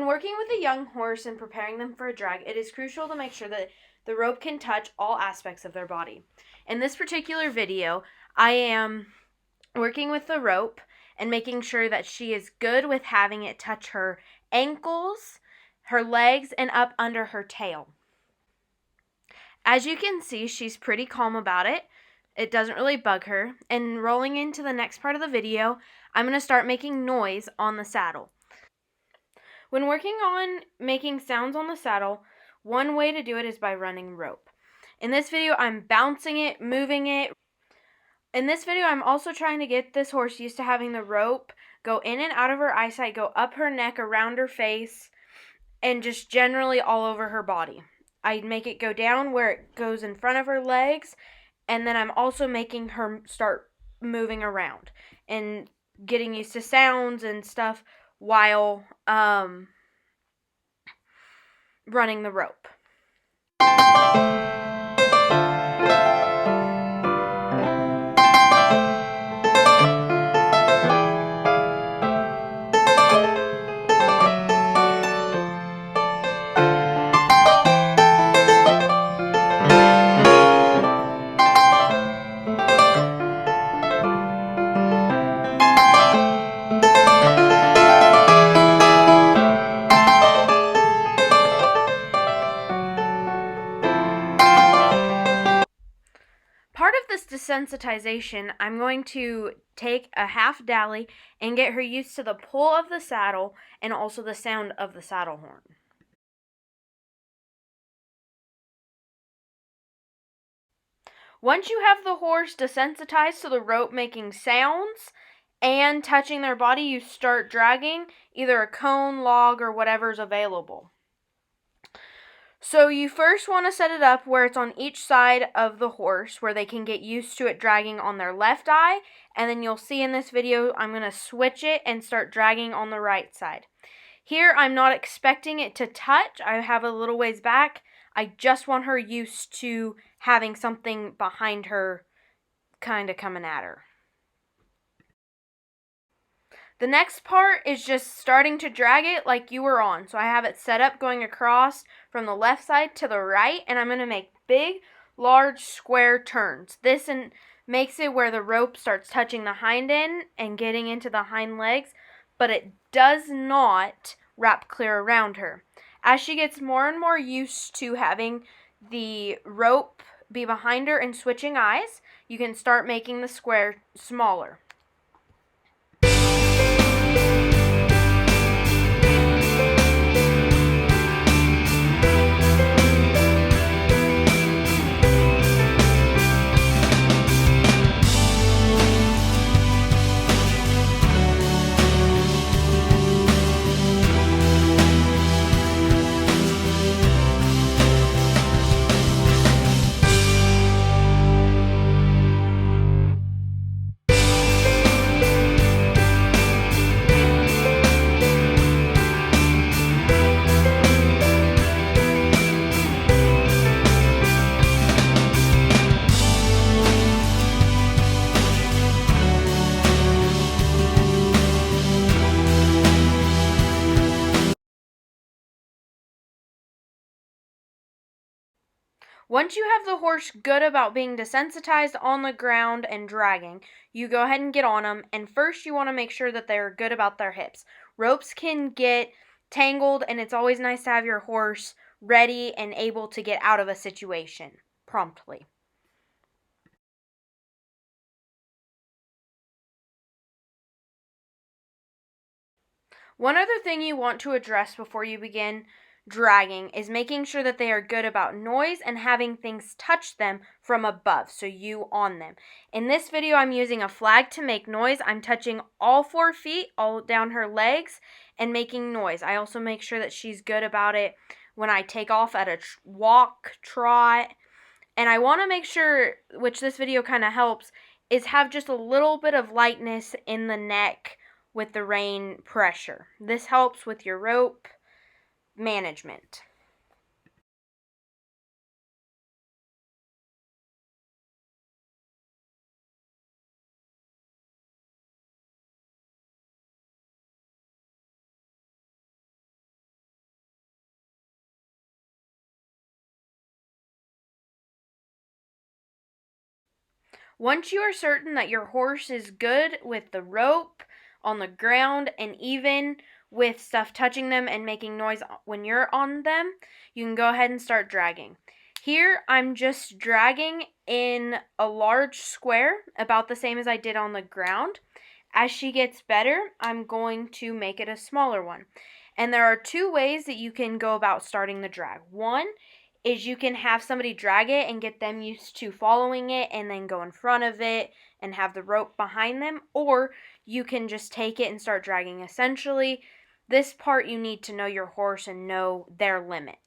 When working with a young horse and preparing them for a drag, it is crucial to make sure that the rope can touch all aspects of their body. In this particular video, I am working with the rope and making sure that she is good with having it touch her ankles, her legs, and up under her tail. As you can see, she's pretty calm about it. It doesn't really bug her. And rolling into the next part of the video, I'm going to start making noise on the saddle. When working on making sounds on the saddle, one way to do it is by running rope. In this video, I'm bouncing it, moving it. In this video, I'm also trying to get this horse used to having the rope go in and out of her eyesight, go up her neck, around her face, and just generally all over her body. I make it go down where it goes in front of her legs, and then I'm also making her start moving around and getting used to sounds and stuff while running the rope. Part of this desensitization, I'm going to take a half dolly and get her used to the pull of the saddle and also the sound of the saddle horn. Once you have the horse desensitized to the rope making sounds and touching their body, you start dragging either a cone, log, or whatever's available. So you first want to set it up where it's on each side of the horse where they can get used to it dragging on their left eye, and then you'll see in this video I'm going to switch it and start dragging on the right side. Here I'm not expecting it to touch. I have a little ways back. I just want her used to having something behind her kind of coming at her. The next part is just starting to drag it like you were on. So I have it set up going across from the left side to the right, and I'm going to make big, large, square turns. This makes it where the rope starts touching the hind end and getting into the hind legs, but it does not wrap clear around her. As she gets more and more used to having the rope be behind her and switching eyes, you can start making the square smaller. Once you have the horse good about being desensitized on the ground and dragging, you go ahead and get on them. And first you want to make sure that they're good about their hips. Ropes can get tangled, and it's always nice to have your horse ready and able to get out of a situation promptly. One other thing you want to address before you begin dragging is making sure that they are good about noise and having things touch them from above, so you on them. In this video, I'm using a flag to make noise. I'm touching all 4 feet, all down her legs, and making noise. I also make sure that she's good about it when I take off at a walk, trot, and I want to make sure, which this video kind of helps, is have just a little bit of lightness in the neck with the rein pressure. This helps with your rope management. Once you are certain that your horse is good with the rope on the ground and even with stuff touching them and making noise when you're on them, you can go ahead and start dragging. Here, I'm just dragging in a large square, about the same as I did on the ground. As she gets better, I'm going to make it a smaller one. And there are two ways that you can go about starting the drag. One is you can have somebody drag it and get them used to following it and then go in front of it and have the rope behind them, or you can just take it and start dragging. Essentially, this part you need to know your horse and know their limits.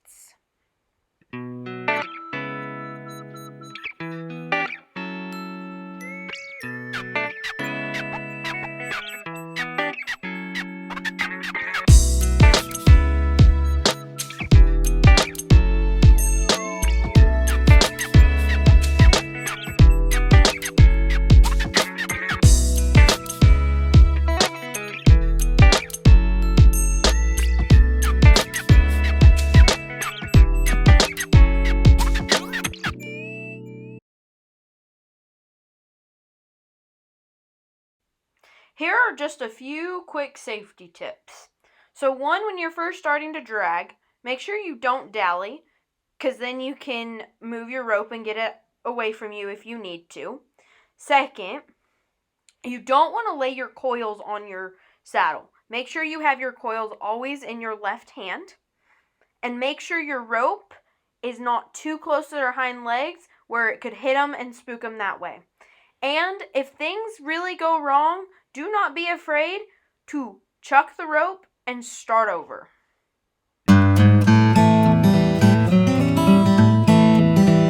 Here are just a few quick safety tips. So one, when you're first starting to drag, make sure you don't dally, because then you can move your rope and get it away from you if you need to. Second, you don't want to lay your coils on your saddle. Make sure you have your coils always in your left hand, and make sure your rope is not too close to their hind legs where it could hit them and spook them that way. And if things really go wrong, do not be afraid to chuck the rope and start over.